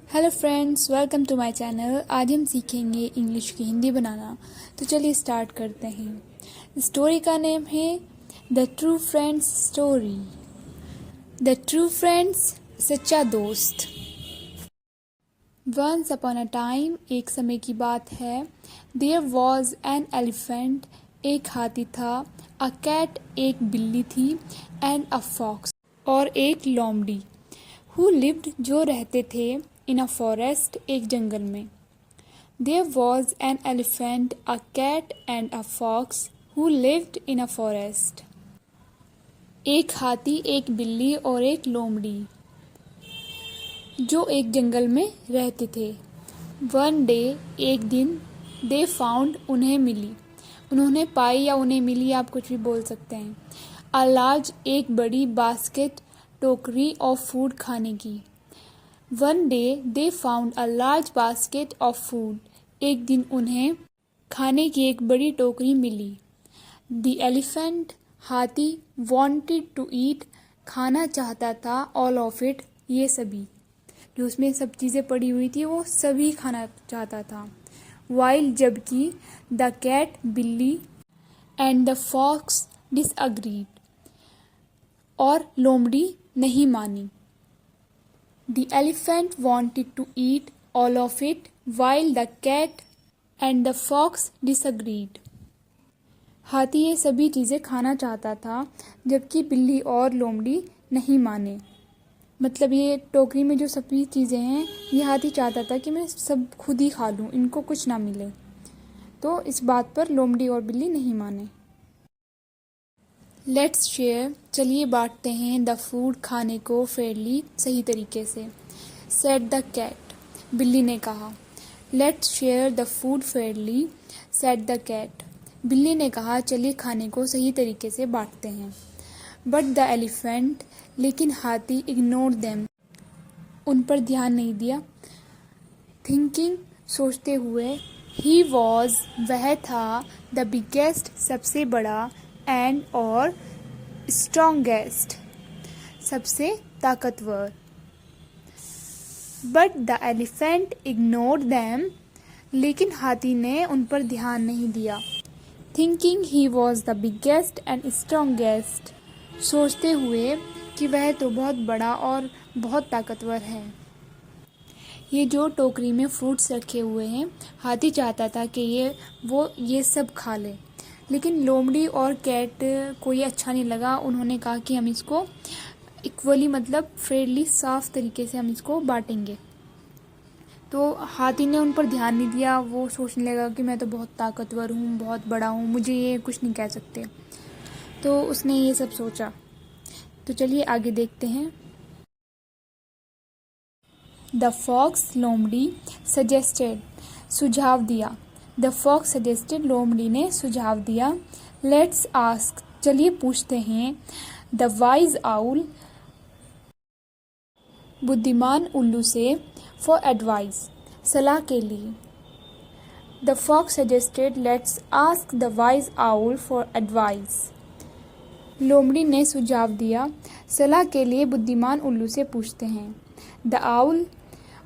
Hello friends, welcome to my channel. आज हम सीखेंगे इंग्लिश की हिंदी बनाना। तो चलिए स्टार्ट करते हैं। स्टोरी का नेम है the true friends story. The true friends, सच्चा दोस्त। वंस अपॉन अ टाइम, एक समय की बात है। देयर वॉज एन एलिफेंट, एक हाथी था। अ कैट, एक बिल्ली थी। एंड अ फॉक्स, और एक लोमड़ी। हु लिव्ड, जो रहते थे। इन अ फॉरेस्ट, एक जंगल में। There was an elephant, a cat and a fox who lived in a forest. एक हाथी, एक बिल्ली और एक लोमड़ी, जो एक जंगल में रहते थे। वन डे, एक दिन। दे फाउंड, उन्हें मिली। उन्होंने पाई या उन्हें मिली, आप कुछ भी बोल सकते हैं। अ लार्ज, एक बड़ी। बास्केट, टोकरी ऑफ फूड, खाने की। One day they found a large basket of food, एक दिन उन्हें खाने की एक बड़ी टोकरी मिली। द एलिफेंट, हाथी, वॉन्टेड टू ईट, खाना चाहता था। ऑल ऑफ इट, ये सभी, जो उसमें सब चीज़ें पड़ी हुई थी वो सभी खाना चाहता था। वाइल, जबकि। द कैट, बिल्ली। एंड द फॉक्स डिसअग्रीड, और लोमड़ी नहीं मानी। The elephant wanted to eat all of it, while the cat and the fox disagreed. हाथी ये सभी चीज़ें खाना चाहता था, जबकि बिल्ली और लोमड़ी नहीं माने। मतलब ये टोकरी में जो सभी चीज़ें हैं, ये हाथी चाहता था कि मैं सब खुद ही खा लूँ, इनको कुछ ना मिले। तो इस बात पर लोमड़ी और बिल्ली नहीं माने। लेट्स शेयर, चलिए बांटते हैं। द फूड, खाने को। फेयरली, सही तरीके से। सेड द कैट, बिल्ली ने कहा। Let's share the food fairly, said the cat, बिल्ली ने कहा चलिए खाने को सही तरीके से बांटते हैं। बट द एलिफेंट, लेकिन हाथी। इग्नोर देम, उन पर ध्यान नहीं दिया। थिंकिंग, सोचते हुए। ही वॉज, वह था। द बिगेस्ट, सबसे बड़ा। एंड, और। स्ट्रॉन्गेस्ट, सबसे ताकतवर। But the elephant ignored them, लेकिन हाथी ने उन पर ध्यान नहीं दिया। Thinking he was the biggest and strongest, सोचते हुए कि वह तो बहुत बड़ा और बहुत ताकतवर है। ये जो टोकरी में फ्रूट्स रखे हुए हैं, हाथी चाहता था कि ये सब खा ले, लेकिन लोमड़ी और कैट को ये अच्छा नहीं लगा। उन्होंने कहा कि हम इसको इक्वली, मतलब फेयरली, साफ तरीके से हम इसको बांटेंगे। तो हाथी ने उन पर ध्यान नहीं दिया। वो सोचने लगा कि मैं तो बहुत ताकतवर हूँ, बहुत बड़ा हूँ, मुझे ये कुछ नहीं कह सकते। तो उसने ये सब सोचा। तो चलिए आगे देखते हैं। द फॉक्स, लोमड़ी। सजेस्टेड, सुझाव दिया। द फॉक्स सजेस्टेड, लोमड़ी ने सुझाव दिया। लेट्स आस्क, चलिए पूछते हैं। द वाइज आउल, बुद्धिमान उल्लू से। फॉर एडवाइस, सलाह के लिए। The fox suggested let's ask the wise owl for advice, लोमड़ी ने सुझाव दिया, सलाह के लिए बुद्धिमान उल्लू से पूछते हैं। द आउल,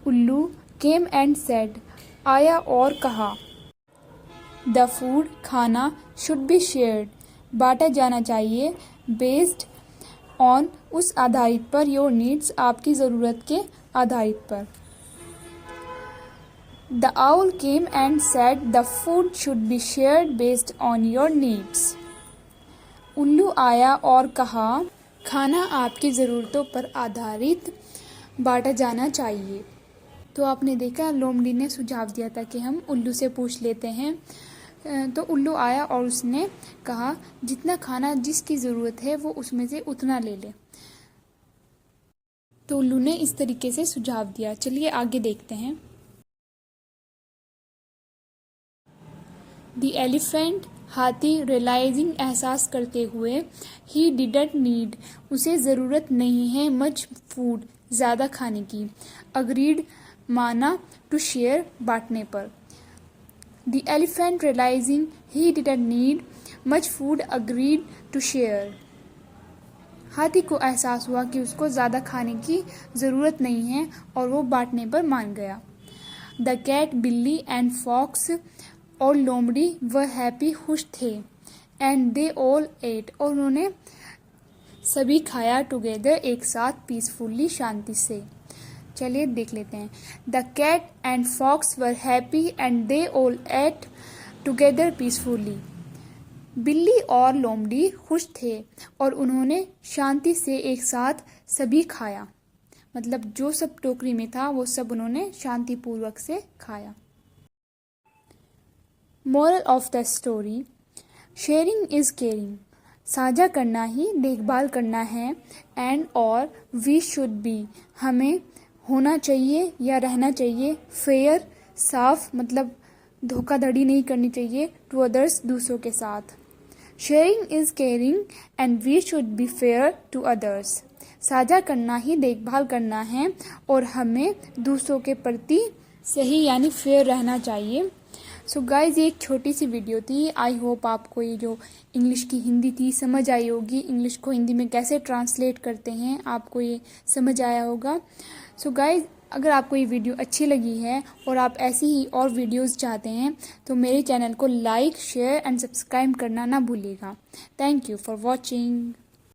उल्लू। केम एंड सेड, आया और कहा। द फूड, खाना। शुड बी शेयर्ड, बांटा जाना चाहिए। बेस्ड ऑन, उस आधारित पर। योर नीड्स, आपकी ज़रूरत के आधारित पर। The owl came and said the food should be shared based on your needs, उल्लू आया और कहा, खाना आपकी ज़रूरतों पर आधारित बांटा जाना चाहिए। तो आपने देखा, लोमड़ी ने सुझाव दिया था कि हम उल्लू से पूछ लेते हैं। तो उल्लू आया और उसने कहा जितना खाना जिसकी ज़रूरत है वो उसमें से उतना ले ले। तो उल्लू ने इस तरीके से सुझाव दिया। चलिए आगे देखते हैं। द एलिफेंट, हाथी। रियलाइजिंग, एहसास करते हुए। ही डिडंट नीड, उसे ज़रूरत नहीं है। मच फूड, ज़्यादा खाने की। अग्रीड, माना। टू शेयर, बांटने पर। The elephant realising he didn't need much food agreed to share. हाथी को एहसास हुआ कि उसको ज़्यादा खाने की ज़रूरत नहीं है और वो बांटने पर मान गया। द कैट, बिल्ली एंड फॉक्स और लोमड़ी वह हैप्पी, खुश थे। एंड दे ऑल एट, और उन्होंने सभी खाया टुगेदर, एक साथ, पीसफुली, शांति से। चलिए देख लेते हैं। The cat and fox were happy and they all ate together peacefully. बिल्ली और लोमड़ी खुश थे और उन्होंने शांति से एक साथ सभी खाया। मतलब जो सब टोकरी में था वो सब उन्होंने शांतिपूर्वक से खाया। Moral of the story, sharing is caring. साझा करना ही देखभाल करना है। एंड और वी शुड बी, हमें होना चाहिए या रहना चाहिए। फेयर, साफ, मतलब धोखाधड़ी नहीं करनी चाहिए। टू अदर्स, दूसरों के साथ। Sharing is caring and we should be fair to others. साझा करना ही देखभाल करना है और हमें दूसरों के प्रति सही यानी फेयर रहना चाहिए। सो गाइज, ये एक छोटी सी वीडियो थी। आई होप आपको ये जो इंग्लिश की हिंदी थी समझ आई होगी। इंग्लिश को हिंदी में कैसे ट्रांसलेट करते हैं आपको ये समझ आया होगा। सो गाइज, अगर आपको ये वीडियो अच्छी लगी है और आप ऐसी ही और वीडियोस चाहते हैं तो मेरे चैनल को लाइक, शेयर एंड सब्सक्राइब करना ना भूलिएगा। Thank you for watching.